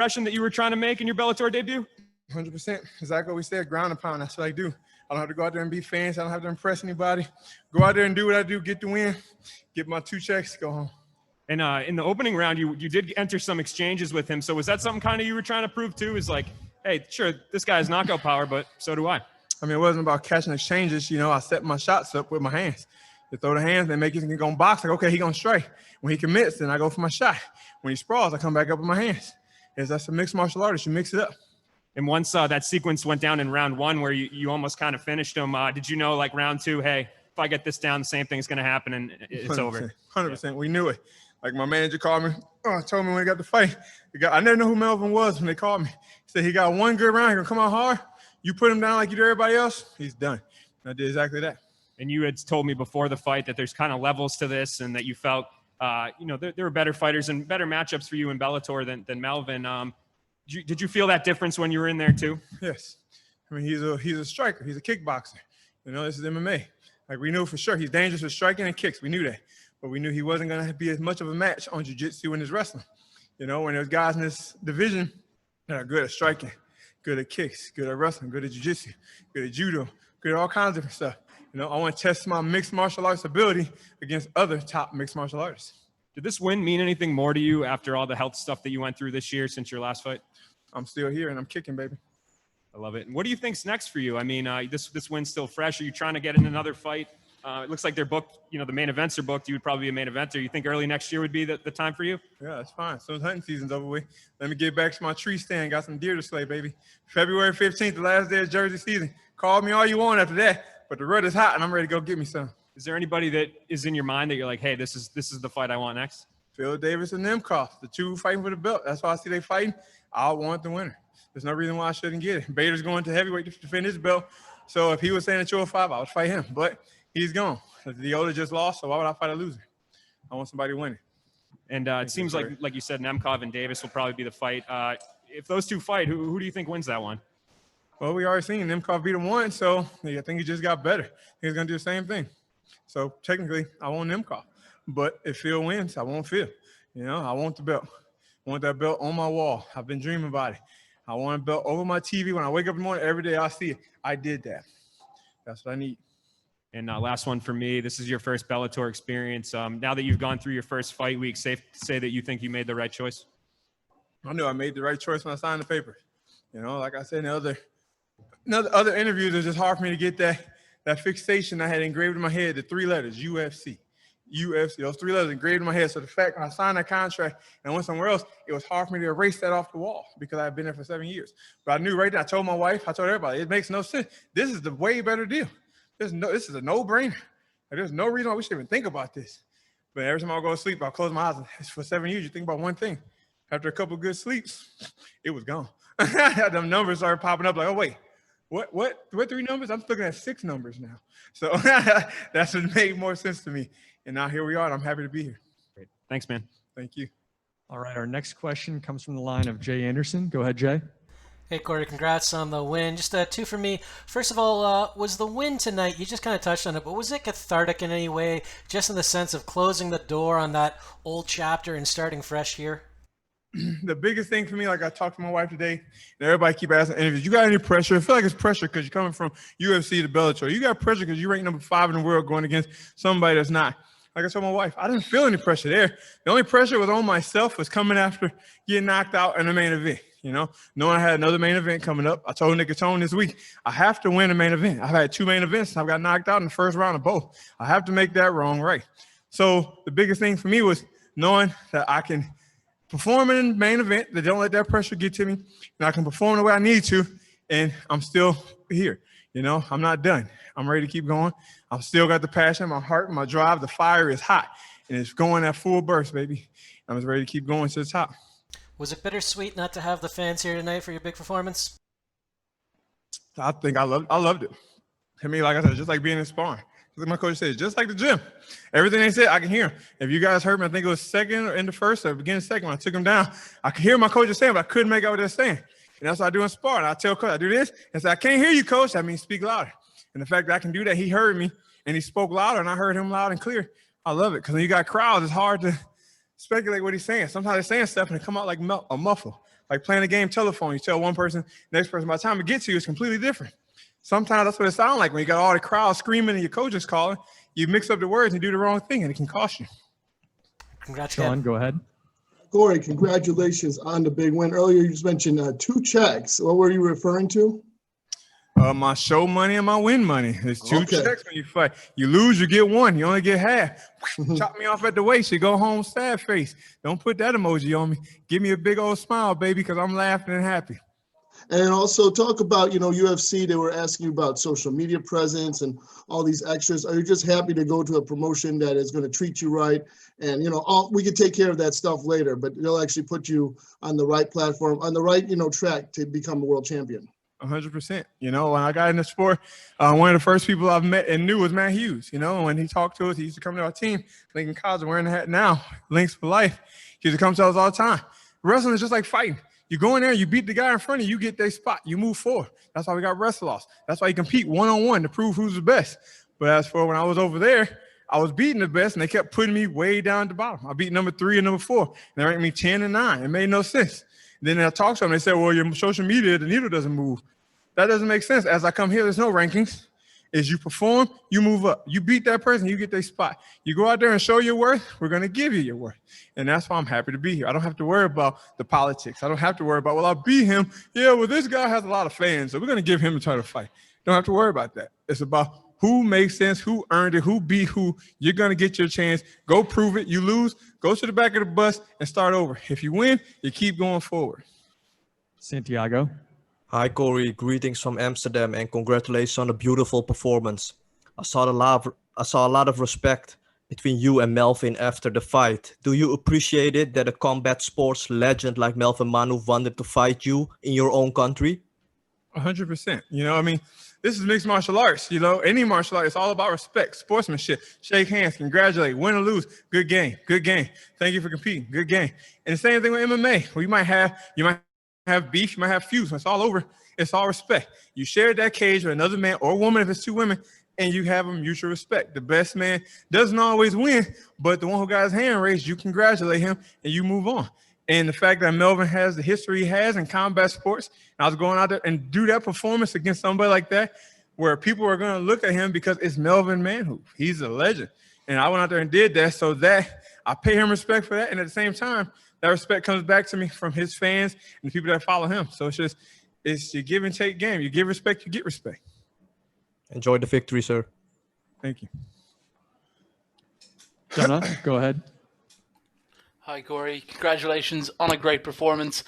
impression that you were trying to make in your Bellator debut? 100%. Exactly what we said, ground and pound. That's what I do. I don't have to go out there and be fancy. I don't have to impress anybody. Go out there and do what I do, get the win, get my 2 checks, go home. And in the opening round, you did enter some exchanges with him. So was that something kind of you were trying to prove too? Is like, hey, sure, this guy has knockout power, but so do I. I mean, it wasn't about catching exchanges. You know, I set my shots up with my hands. They throw the hands, they make it go box. Like, okay, he gonna strike. When he commits, then I go for my shot. When he sprawls, I come back up with my hands. That's a mixed martial artist. You mix it up. And once that sequence went down in round 1 where you almost kind of finished him, did you know, like, round 2, hey, if I get this down, the same thing's going to happen and it's 100%, over? 100%. Yeah. We knew it. Like, my manager called me, told me when he got the fight. I never knew who Melvin was when they called me. He said he got 1 good round. He's going to come out hard. You put him down like you do everybody else, he's done. And I did exactly that. And you had told me before the fight that there's kind of levels to this and that you felt, there were better fighters and better matchups for you in Bellator than Melvin. Did you feel that difference when you were in there too? Yes. I mean, he's a striker. He's a kickboxer. You know, this is MMA. Like, we knew for sure he's dangerous with striking and kicks. We knew that. But we knew he wasn't going to be as much of a match on jiu-jitsu and his wrestling. You know, when there's guys in this division that are good at striking, good at kicks, good at wrestling, good at jiu-jitsu, good at judo, good at all kinds of different stuff. You know, I want to test my mixed martial arts ability against other top mixed martial artists. Did this win mean anything more to you after all the health stuff that you went through this year since your last fight? I'm still here and I'm kicking, baby. I love it. And what do you think's next for you? I mean, this win's still fresh. Are you trying to get in another fight? It looks like they're booked. You know, the main events are booked. You would probably be a main eventer. You think early next year would be the time for you? Yeah, that's fine. As soon as hunting season's over with, let me get back to my tree stand. Got some deer to slay, baby. February 15th, the last day of Jersey season. Call me all you want after that. But the rut is hot and I'm ready to go get me some. Is there anybody that is in your mind that you're like, hey, this is the fight I want next? Phil Davis and Nemkov, the 2 fighting for the belt. That's why I see they fighting. I want the winner. There's no reason why I shouldn't get it. Bader's going to heavyweight to defend his belt. So if he was saying at 205, I would fight him. But he's gone. Deola just lost, so why would I fight a loser? I want somebody winning. And it seems like you said, Nemkov and Davis will probably be the fight. If those 2 fight, who do you think wins that one? Well, we already seen Nemkov beat him once, so I think he just got better. He's going to do the same thing. So technically, I want Nemkov. But if Phil wins, I want Phil. You know, I want the belt. I want that belt on my wall. I've been dreaming about it. I want a belt over my TV. When I wake up in the morning, every day I see it. I did that. That's what I need. And last one for me. This is your first Bellator experience. Now that you've gone through your first fight week, safe to say that you think you made the right choice? I knew I made the right choice when I signed the papers. You know, like I said in other interviews, it's just hard for me to get that fixation I had engraved in my head, the 3 letters, UFC. Those 3 letters engraved in my head. So the fact when I signed that contract and went somewhere else, it was hard for me to erase that off the wall because I had been there for 7 years. But I knew right there, I told my wife, I told everybody, it makes no sense. This is the way better deal. This is a no-brainer. There's no reason why we should even think about this. But every time I go to sleep, I close my eyes. And for 7 years, you think about one thing. After a couple of good sleeps, it was gone. Them numbers started popping up like, oh, wait. What 3 numbers? I'm looking at 6 numbers now. So that's what made more sense to me. And now here we are, and I'm happy to be here. Great. Thanks, man. Thank you. All right, our next question comes from the line of Jay Anderson. Go ahead, Jay. Hey, Corey, congrats on the win. Just 2 for me. First of all, was the win tonight, you just kind of touched on it, but was it cathartic in any way, just in the sense of closing the door on that old chapter and starting fresh here? The biggest thing for me, like I talked to my wife today, and everybody keep asking interviews, you got any pressure? I feel like it's pressure because you're coming from UFC to Bellator. You got pressure because you're ranked number 5 in the world going against somebody that's not. Like I told my wife, I didn't feel any pressure there. The only pressure was on myself was coming after getting knocked out in the main event. You know, knowing I had another main event coming up. I told Nicotone this week, I have to win a main event. I've had 2 main events. I've got knocked out in the first round of both. I have to make that wrong right. So the biggest thing for me was knowing that I can perform in the main event, that don't let that pressure get to me, and I can perform the way I need to, and I'm still here. You know, I'm not done. I'm ready to keep going. I've still got the passion, my heart, my drive. The fire is hot, and it's going at full burst, baby. I'm just ready to keep going to the top. Was it bittersweet not to have the fans here tonight for your big performance? I think I loved it. I mean, like I said, just like being in sparring. Like my coach said, just like the gym. Everything they said, I can hear them. If you guys heard me, I think it was second or in the first or beginning second when I took them down, I could hear my coach saying, but I couldn't make out what they're saying. And that's what I do in sparring. I tell coach, I do this, and say, I can't hear you, coach. That means speak louder. And the fact that I can do that, he heard me, and he spoke louder, and I heard him loud and clear. I love it, because when you got crowds, it's hard to speculate what he's saying. Sometimes they're saying stuff, and it come out like a muffle. like playing a game telephone. You tell one person, next person, by the time it gets to you, it's completely different. Sometimes that's what it sounds like when you got all the crowd screaming and your coach is calling. You mix up the words and do the wrong thing, and it can cost you. Congrats, Sean, go ahead. Corey, congratulations on the big win. Earlier, you just mentioned 2 checks. What were you referring to? My show money and my win money. There's 2 Okay. checks when you fight. You lose, you get 1. You only get half. Chop me off at the waist. You go home sad face. Don't put that emoji on me. Give me a big old smile, baby, because I'm laughing and happy. And also talk about, UFC. They were asking you about social media presence and all these extras. Are you just happy to go to a promotion that is going to treat you right? And, we can take care of that stuff later, but they'll actually put you on the right platform, on the right, track to become a world champion. 100%. When I got in the sport, one of the first people I've met and knew was Matt Hughes. When he talked to us, he used to come to our team. Lincoln College, wearing the hat now, Links for Life. He used to come to us all the time. Wrestling is just like fighting. You go in there, you beat the guy in front of you, you get their spot, you move forward. That's why we got wrestle-offs. That's why you compete one-on-one to prove who's the best. But as for when I was over there, I was beating the best, and they kept putting me way down at the bottom. I beat number 3 and number 4, and they ranked me 10 and 9. It made no sense. Then I talked to them. They said, well, your social media, the needle doesn't move. That doesn't make sense. As I come here, there's no rankings. As you perform, you move up. You beat that person, you get their spot. You go out there and show your worth, we're going to give you your worth. And that's why I'm happy to be here. I don't have to worry about the politics. I don't have to worry about, well, I'll beat him. Yeah, well, this guy has a lot of fans, so we're going to give him a title fight. Don't have to worry about that. It's about who makes sense, who earned it, who beat who. You're going to get your chance. Go prove it. You lose, go to the back of the bus and start over. If you win, you keep going forward. Santiago. Hi Corey, greetings from Amsterdam and congratulations on a beautiful performance. I saw a lot of respect between you and Melvin after the fight. Do you appreciate it that a combat sports legend like Melvin Manhoef wanted to fight you in your own country? 100%. This is mixed martial arts. Any martial art, it's all about respect, sportsmanship, shake hands, congratulate, win or lose. Good game, good game. Thank you for competing, good game. And the same thing with MMA, where you might have beef, you might have feuds. When it's all over, it's all respect. You share that cage with another man or woman, if it's 2 women, and you have a mutual respect. The best man doesn't always win, but the one who got his hand raised, you congratulate him and you move on. And the fact that Melvin has the history he has in combat sports, and I was going out there and do that performance against somebody like that, where people are going to look at him because it's Melvin Manhoef. He's a legend. And I went out there and did that so that I pay him respect for that. And at the same time, that respect comes back to me from his fans and the people that follow him. So it's your give and take game. You give respect, you get respect. Enjoy the victory, sir. Thank you. Jenna, go ahead. Hi, Corey. Congratulations on a great performance.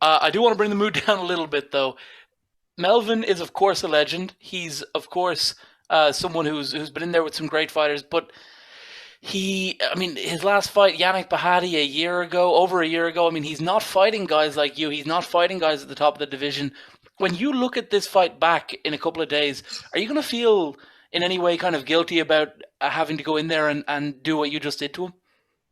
I do want to bring the mood down a little bit, though. Melvin is, of course, a legend. He's, of course, someone who's been in there with some great fighters, but his last fight, Yannick Bahati, over a year ago, he's not fighting guys like you. He's not fighting guys at the top of the division. When you look at this fight back in a couple of days, are you going to feel in any way kind of guilty about having to go in there and do what you just did to him?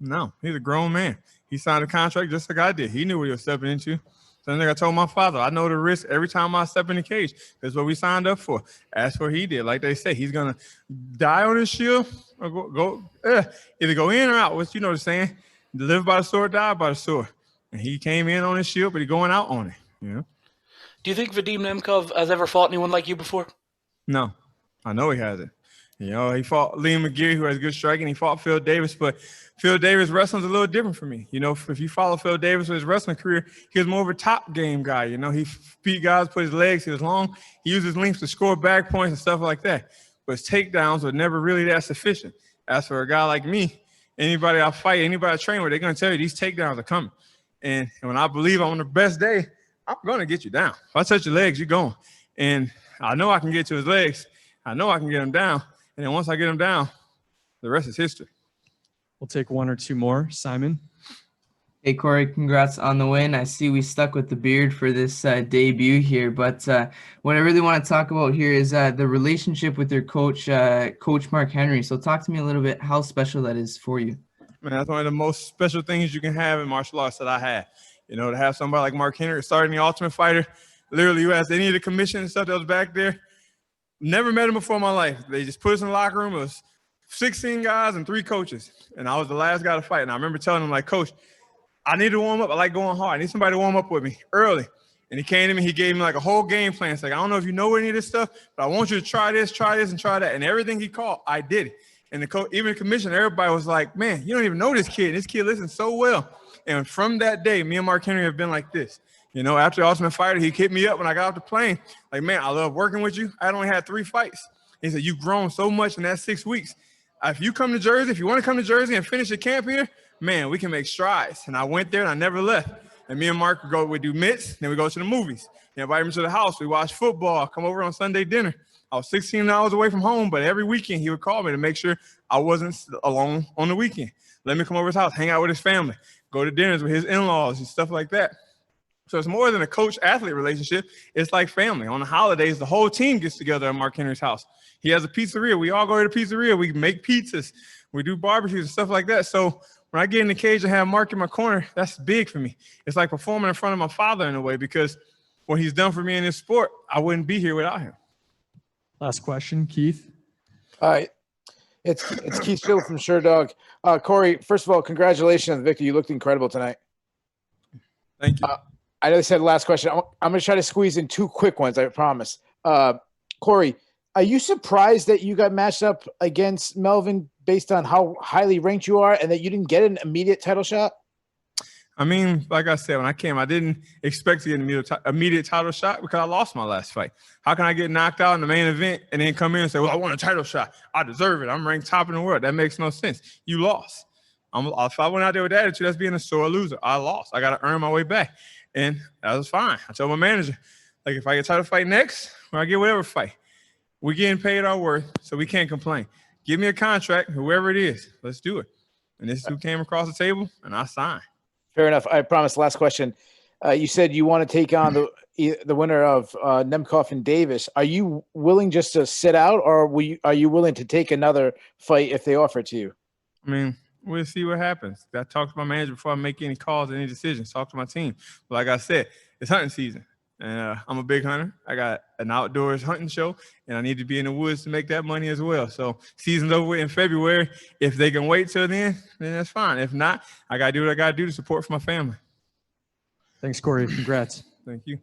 No, he's a grown man. He signed a contract just like I did. He knew what he was stepping into. Same thing I told my father. I know the risk every time I step in the cage. That's what we signed up for. That's what he did. Like they say, he's going to die on his shield or either go in or out. What you know the saying? Live by the sword, die by the sword. And he came in on his shield, but he's going out on it. Do you think Vadim Nemkov has ever fought anyone like you before? No, I know he hasn't. He fought Liam McGeary, who has good striking. He fought Phil Davis, but Phil Davis' wrestling's a little different for me. If you follow Phil Davis with his wrestling career, he was more of a top game guy. He beat guys, put his legs, he was long. He used his length to score back points and stuff like that. But his takedowns were never really that sufficient. As for a guy like me, anybody I fight, anybody I train with, they're going to tell you these takedowns are coming. And when I believe I'm on the best day, I'm going to get you down. If I touch your legs, you're going. And I know I can get to his legs. I know I can get him down. And then once I get him down, the rest is history. We'll take 1 or 2 more. Simon. Hey, Corey, congrats on the win. I see we stuck with the beard for this debut here, but what I really want to talk about here is the relationship with your coach, Coach Mark Henry. So talk to me a little bit how special that is for you. Man, that's one of the most special things you can have in martial arts that I had. To have somebody like Mark Henry starting the Ultimate Fighter. Literally, you asked any of the commission and stuff that was back there. Never met him before in my life. They just put us in the locker room. It was 16 guys and 3 coaches. And I was the last guy to fight. And I remember telling him, like, Coach, I need to warm up. I like going hard. I need somebody to warm up with me early. And he came to me. He gave me like a whole game plan. It's like, I don't know if you know any of this stuff, but I want you to try this, and try that. And everything he called, I did it. And the coach, even the commissioner, everybody was like, man, you don't even know this kid. This kid listens so well. And from that day, me and Mark Henry have been like this. You know, after the Ultimate Fighter, he hit me up when I got off the plane. Like, man, I love working with you. I only had 3 fights. He said, you've grown so much in that 6 weeks. If you come to Jersey, if you want to come to Jersey and finish your camp here, man, we can make strides. And I went there and I never left. And me and Mark would do mitts, then we go to the movies. He invited me to the house. We watch football, come over on Sunday dinner. I was 16 hours away from home, but every weekend he would call me to make sure I wasn't alone on the weekend. Let me come over to his house, hang out with his family, go to dinners with his in-laws and stuff like that. So it's more than a coach-athlete relationship. It's like family. On the holidays, the whole team gets together at Mark Henry's house. He has a pizzeria. We all go to the pizzeria. We make pizzas. We do barbecues and stuff like that. So when I get in the cage and have Mark in my corner, that's big for me. It's like performing in front of my father in a way, because what he's done for me in this sport, I wouldn't be here without him. Last question, Keith. All right. It's Keith Field from Sure Dog. Corey, first of all, congratulations on the victory. You looked incredible tonight. Thank you. I know they said last question. I'm going to try to squeeze in 2 quick ones, I promise. Corey, are you surprised that you got matched up against Melvin based on how highly ranked you are and that you didn't get an immediate title shot? I mean, like I said, when I came, I didn't expect to get an immediate title shot because I lost my last fight. How can I get knocked out in the main event and then come in and say, well, I want a title shot. I deserve it. I'm ranked top in the world. That makes no sense. You lost. If I went out there with that attitude, that's being a sore loser. I lost. I got to earn my way back. And that was fine. I told my manager, like, if I get title fight next, or I get whatever fight, we're getting paid our worth, so we can't complain. Give me a contract, whoever it is. Let's do it. And this is who came across the table, and I signed. Fair enough. I promise. Last question. You said you want to take on the winner of Nemkov and Davis. Are you willing just to sit out, or are you willing to take another fight if they offer it to you? I mean, we'll see what happens. I talk to my manager before I make any calls, any decisions. Talk to my team. But like I said, it's hunting season. And I'm a big hunter. I got an outdoors hunting show, and I need to be in the woods to make that money as well. So season's over in February. If they can wait till then that's fine. If not, I got to do what I got to do to support for my family. Thanks, Corey. Congrats. Thank you.